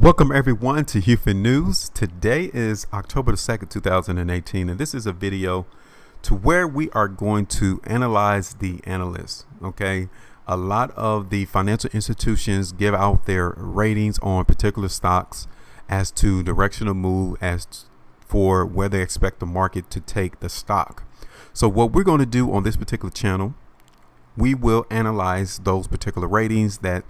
Welcome everyone to HueFin News. Today is October the 2nd, 2018, and this is a video to where we are going to analyze the analysts. Okay, a lot of the financial institutions give out their ratings on particular stocks as to directional move for where they expect the market to take the stock. So what we're going to do on this particular channel, we will analyze those particular ratings that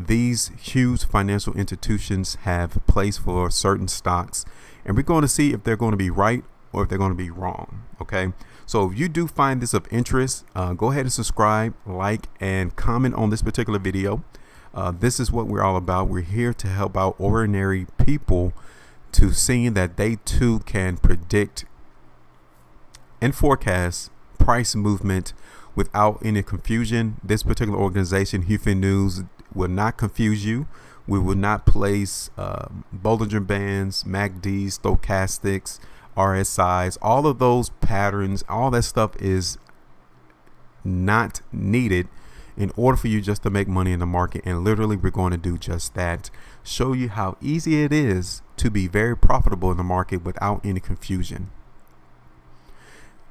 these huge financial institutions have placed for certain stocks, and we're going to see if they're going to be right or if they're going to be wrong. Okay, so if you do find this of interest, go ahead and subscribe, like, and comment on this particular video. This is what we're all about. We're here to help out ordinary people to seeing that they too can predict and forecast price movement without any confusion. This particular organization, HueFin News, will not confuse you. We will not place Bollinger Bands, MACDs, stochastics, RSIs, all of those patterns. All that stuff is not needed in order for you just to make money in the market. And literally, we're going to do just that. Show you how easy it is to be very profitable in the market without any confusion.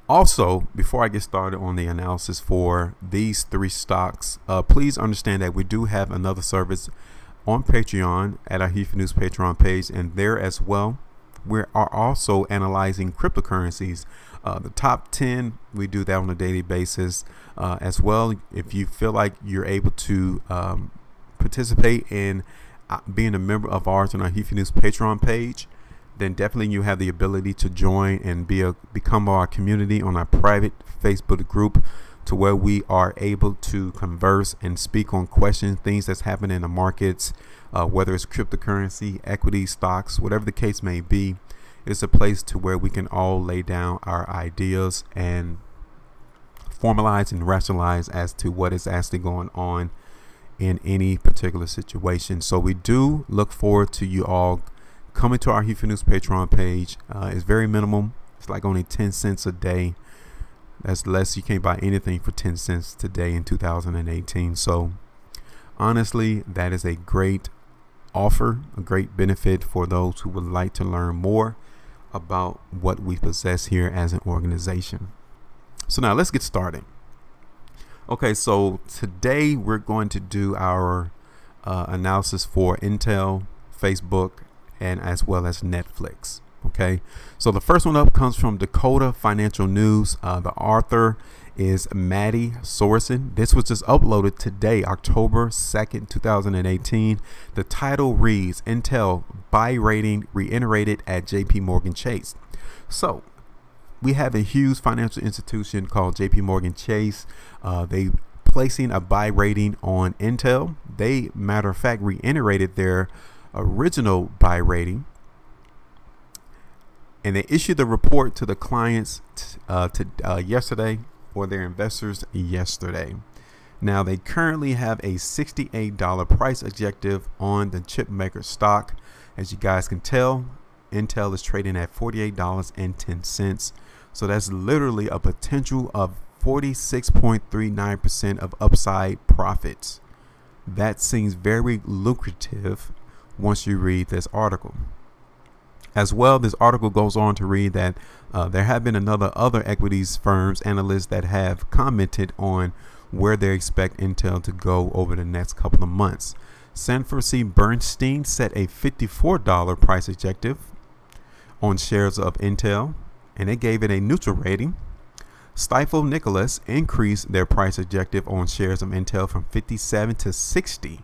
Also, before I get started on the analysis for these three stocks, please understand that we do have another service on Patreon at our HueFin News Patreon page, and there as well, we are also analyzing cryptocurrencies. The top 10, we do that on a daily basis as well. If you feel like you're able to participate in being a member of ours on our HueFin News Patreon page, then definitely you have the ability to join and become our community on our private Facebook group, to where we are able to converse and speak on questions, things that's happening in the markets, whether it's cryptocurrency, equity, stocks, whatever the case may be. It's a place to where we can all lay down our ideas and formalize and rationalize as to what is actually going on in any particular situation. So we do look forward to you all coming to our HueFin News Patreon page. It's very minimum. It's like only 10 cents a day. That's less. You can't buy anything for 10 cents today in 2018. So honestly, that is a great offer, a great benefit for those who would like to learn more about what we possess here as an organization. So now let's get started. Okay, so today we're going to do our analysis for Intel, Facebook, and as well as Netflix. Okay, so the first one up comes from Dakota Financial News. The author is Maddie Sorensen. This was just uploaded today, October 2nd, 2018. The title reads, Intel buy rating reiterated at JP Morgan Chase. So we have a huge financial institution called JP Morgan Chase. They placing a buy rating on Intel. They, matter of fact, reiterated their original buy rating, and they issued the report to the clients yesterday, or their investors yesterday. Now they currently have a $68 price objective on the chip maker stock. As you guys can tell, Intel is trading at $48.10. So that's literally a potential of 46.39% of upside profits. That seems very lucrative once you read this article. As well, this article goes on to read that there have been other equities firms, analysts, that have commented on where they expect Intel to go over the next couple of months. Sanford C. Bernstein set a $54 price objective on shares of Intel, and they gave it a neutral rating. Stifel Nicholas increased their price objective on shares of Intel from 57 to 60.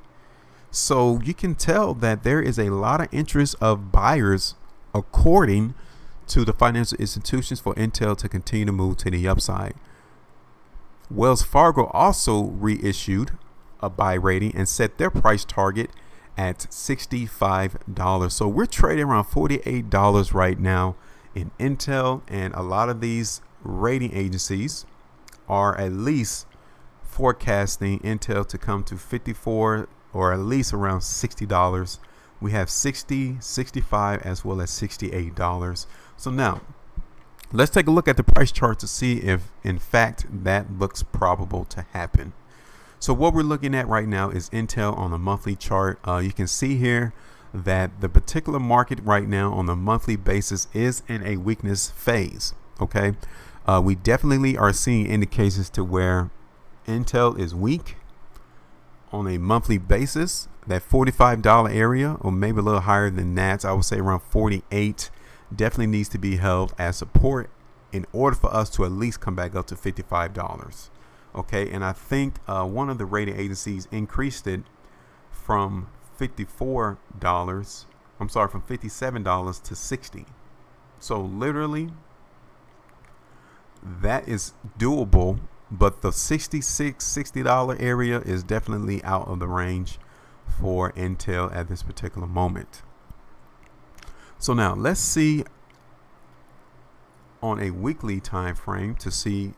So you can tell that there is a lot of interest of buyers, according to the financial institutions, for Intel to continue to move to the upside. Wells Fargo also reissued a buy rating and set their price target at $65. So we're trading around $48 right now in Intel, and a lot of these rating agencies are at least forecasting Intel to come to 54 or at least around $60. We have 60, 65, as well as $68. So now let's take a look at the price chart to see if in fact that looks probable to happen. So what we're looking at right now is Intel on a monthly chart. You can see here that the particular market right now on the monthly basis is in a weakness phase. Okay, we definitely are seeing indications to where Intel is weak on a monthly basis. That $45 area, or maybe a little higher than that, I would say around 48, definitely needs to be held as support in order for us to at least come back up to $55. Okay, and I think one of the rating agencies increased it from from $57 to $60. So literally that is doable, but the $60 area is definitely out of the range for Intel at this particular moment. So now let's see on a weekly time frame to see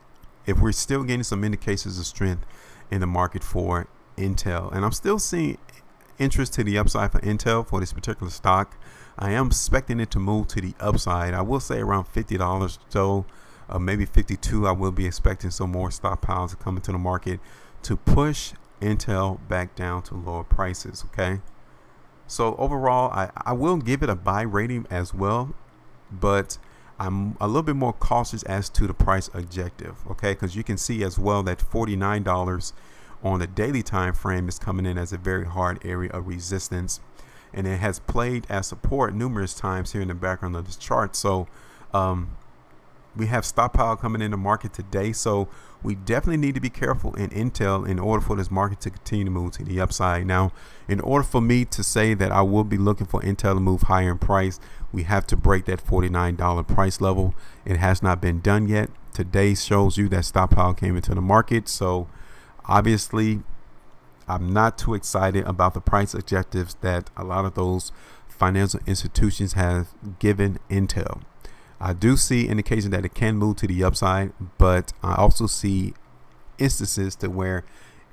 if we're still getting some indications of strength in the market for Intel. And I'm still seeing interest to the upside for Intel for this particular stock. I am expecting it to move to the upside. I will say around $50, so maybe 52. I will be expecting some more stockpiles to come into the market to push Intel back down to lower prices. Okay, so overall I will give it a buy rating as well, but I'm a little bit more cautious as to the price objective. Okay, because you can see as well that $49 on the daily time frame is coming in as a very hard area of resistance, and it has played as support numerous times here in the background of this chart. So we have stockpile coming in the market today, so we definitely need to be careful in Intel in order for this market to continue to move to the upside. Now, in order for me to say that I will be looking for Intel to move higher in price, we have to break that $49 price level. It has not been done yet. Today shows you that stockpile came into the market, so obviously I'm not too excited about the price objectives that a lot of those financial institutions have given Intel. I do see indication that it can move to the upside, but I also see instances to where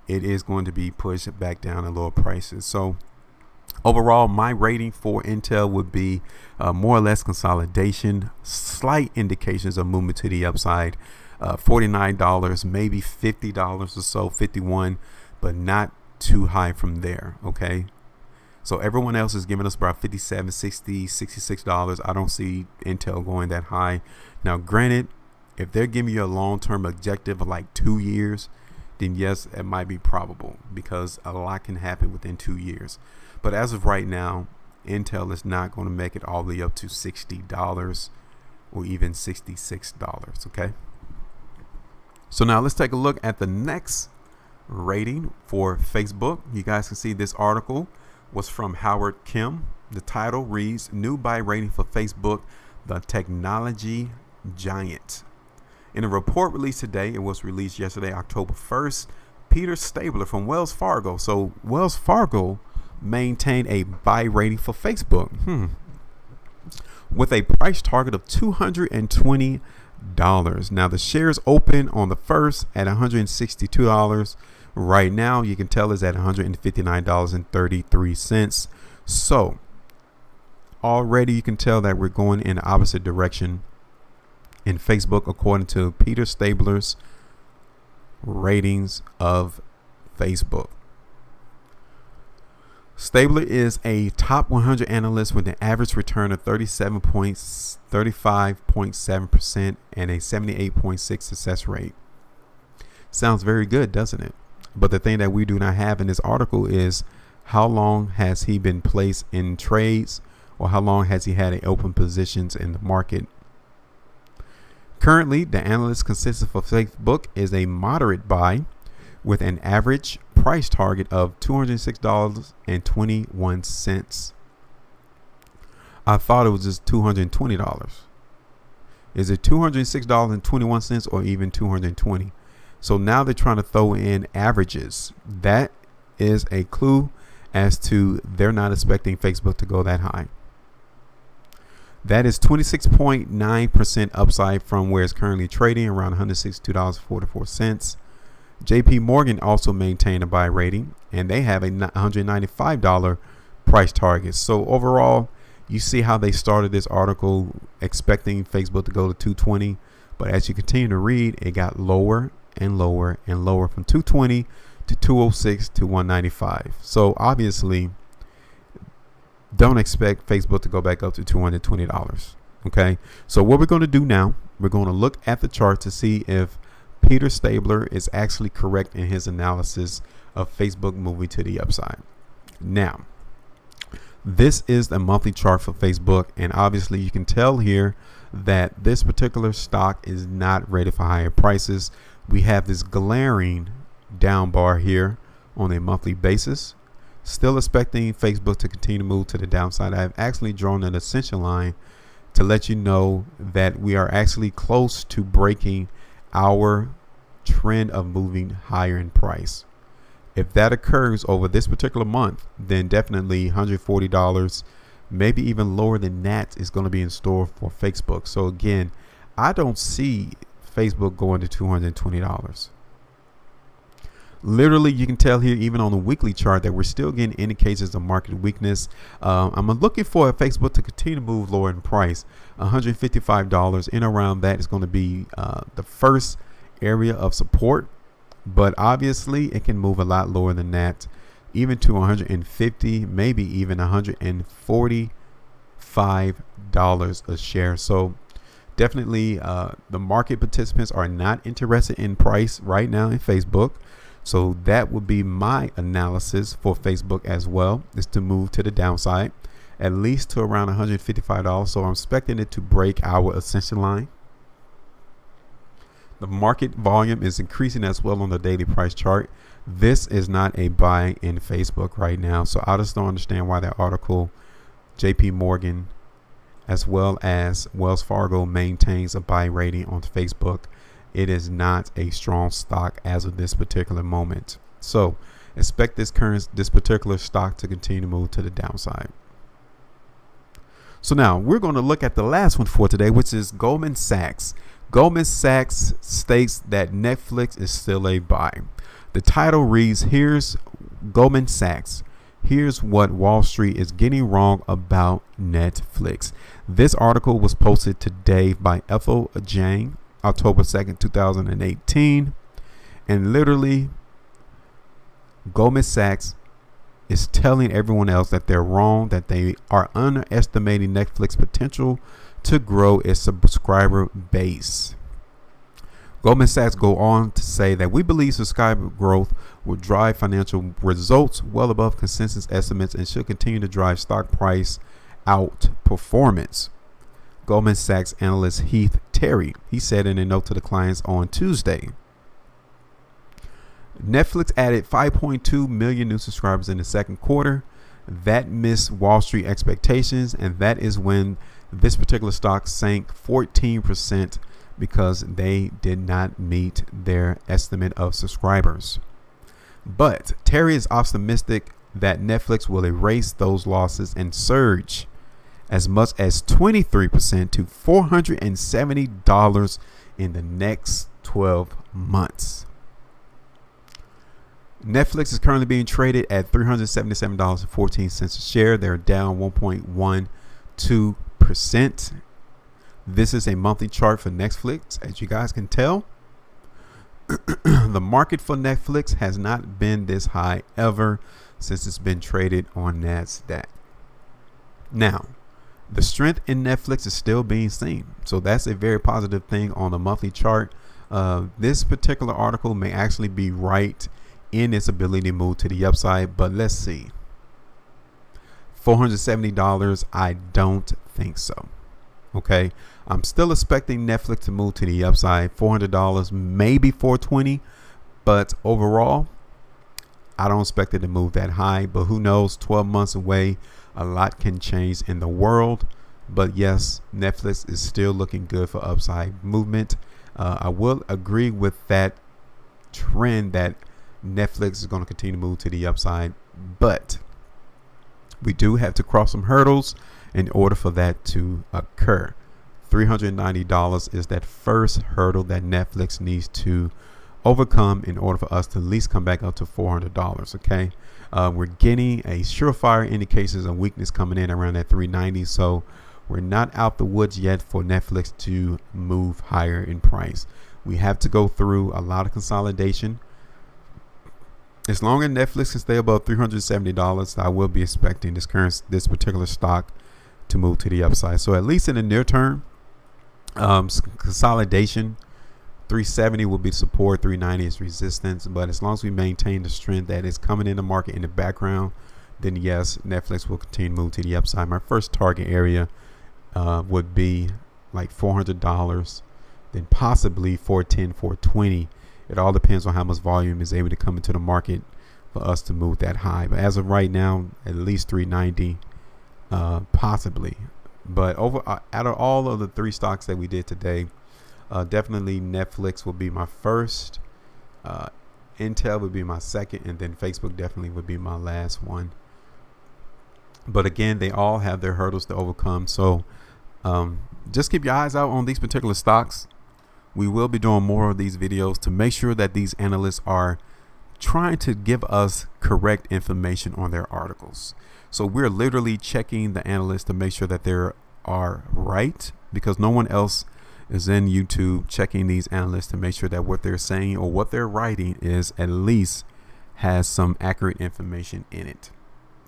it is going to be pushed back down at lower prices. So overall, my rating for Intel would be more or less consolidation, slight indications of movement to the upside, $49, maybe $50 or so, 51, but not too high from there. Okay, so everyone else is giving us about $57, $60, $66. I don't see Intel going that high. Now, granted, if they're giving you a long-term objective of like 2 years, then yes, it might be probable, because a lot can happen within 2 years. But as of right now, Intel is not going to make it all the way up to $60 or even $66. Okay. So now let's take a look at the next rating for Facebook. You guys can see this article was from Howard Kim. The title reads, "New Buy Rating for Facebook, the Technology Giant." In a report released today, it was released yesterday, October 1st, Peter Stabler from Wells Fargo. So Wells Fargo maintained a buy rating for Facebook with a price target of $220. Now the shares open on the 1st at $162. Right now, you can tell is at $159.33. So already you can tell that we're going in the opposite direction in Facebook, according to Peter Stabler's ratings of Facebook. Stabler is a top 100 analyst with an average return of 35.7% and a 78.6% success rate. Sounds very good, doesn't it? But the thing that we do not have in this article is how long has he been placed in trades, or how long has he had open positions in the market. Currently, the analyst consensus for Facebook is a moderate buy with an average price target of $206.21. I thought it was just $220. Is it $206.21 or even $220? So now they're trying to throw in averages. That is a clue as to they're not expecting Facebook to go that high. That is 26.9% upside from where it's currently trading, around $162.44. JP Morgan also maintained a buy rating, and they have a $195 price target. So overall, you see how they started this article expecting Facebook to go to 220, but as you continue to read, it got lower and lower and lower, from 220 to 206 to 195. So obviously don't expect Facebook to go back up to $220. Okay, so what we're going to do now, we're going to look at the chart to see if Peter Stabler is actually correct in his analysis of Facebook moving to the upside. Now, this is the monthly chart for Facebook, and obviously you can tell here that this particular stock is not ready for higher prices. We have this glaring down bar here on a monthly basis. Still expecting Facebook to continue to move to the downside. I've actually drawn an ascension line to let you know that we are actually close to breaking our trend of moving higher in price. If that occurs over this particular month, then definitely $140, maybe even lower than that, is going to be in store for Facebook. So again, I don't see Facebook going to $220. Literally, you can tell here, even on the weekly chart, that we're still getting indications of market weakness. I'm looking for Facebook to continue to move lower in price. $155 in around that is going to be the first area of support. But obviously, it can move a lot lower than that, even to $150, maybe even $145 a share. So definitely, the market participants are not interested in price right now in Facebook. So that would be my analysis for Facebook as well, is to move to the downside, at least to around $155. So I'm expecting it to break our ascension line. The market volume is increasing as well on the daily price chart. This is not a buy in Facebook right now. So I just don't understand why that article, JP Morgan, as well as Wells Fargo, maintains a buy rating on Facebook. It is not a strong stock as of this particular moment. So expect this particular stock to continue to move to the downside. So now we're going to look at the last one for today, which is Goldman Sachs. Goldman Sachs states that Netflix is still a buy. The title reads, here's Goldman Sachs. Here's what Wall Street is getting wrong about Netflix. This article was posted today by Ethel Jang, October 2nd, 2018. And literally, Goldman Sachs is telling everyone else that they're wrong, that they are underestimating Netflix's potential to grow its subscriber base. Goldman Sachs go on to say that we believe subscriber growth will drive financial results well above consensus estimates and should continue to drive stock price outperformance. Goldman Sachs analyst Heath Terry, he said in a note to the clients on Tuesday, Netflix added 5.2 million new subscribers in the second quarter. That missed Wall Street expectations, and that is when this particular stock sank 14% because they did not meet their estimate of subscribers. But Terry is optimistic that Netflix will erase those losses and surge as much as 23% to $470 in the next 12 months. Netflix is currently being traded at $377.14 a share. They're down 1.12%. This is a monthly chart for Netflix, as you guys can tell. The market for Netflix has not been this high ever since it's been traded on NASDAQ. Now, the strength in Netflix is still being seen. So that's a very positive thing on the monthly chart. This particular article may actually be right in its ability to move to the upside, but let's see. $470, I don't think so. Okay, I'm still expecting Netflix to move to the upside. $400, maybe $420, but overall, I don't expect it to move that high. But who knows? 12 months away, a lot can change in the world. But yes, Netflix is still looking good for upside movement. I will agree with that trend that Netflix is going to continue to move to the upside, but we do have to cross some hurdles in order for that to occur. $390 is that first hurdle that Netflix needs to overcome in order for us to at least come back up to $400. Okay, we're getting a surefire indications of weakness coming in around that 390, so we're not out the woods yet for Netflix to move higher in price. We have to go through a lot of consolidation. As long as Netflix can stay above $370, I will be expecting this particular stock to move to the upside. So at least in the near term, consolidation, 370 will be support, 390 is resistance. But as long as we maintain the strength that is coming in the market in the background, then yes, Netflix will continue to move to the upside. My first target area would be like $400, then possibly 410, 420. It all depends on how much volume is able to come into the market for us to move that high. But as of right now, at least 390, possibly. But out of all of the three stocks that we did today, definitely Netflix will be my first, Intel would be my second, and then Facebook definitely would be my last one. But again, they all have their hurdles to overcome. So just keep your eyes out on these particular stocks. We will be doing more of these videos to make sure that these analysts are trying to give us correct information on their articles. So we're literally checking the analysts to make sure that they are right, because no one else is in YouTube checking these analysts to make sure that what they're saying or what they're writing is at least has some accurate information in it.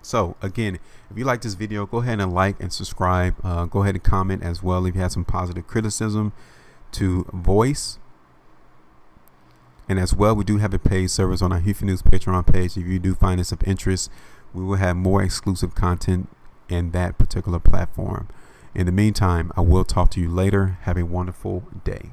So again, if you like this video, go ahead and like and subscribe. Go ahead and comment as well if you have some positive criticism to voice. And as well, we do have a paid service on our HueFin News Patreon page. If you do find this of interest, we will have more exclusive content in that particular platform. In the meantime, I will talk to you later. Have a wonderful day.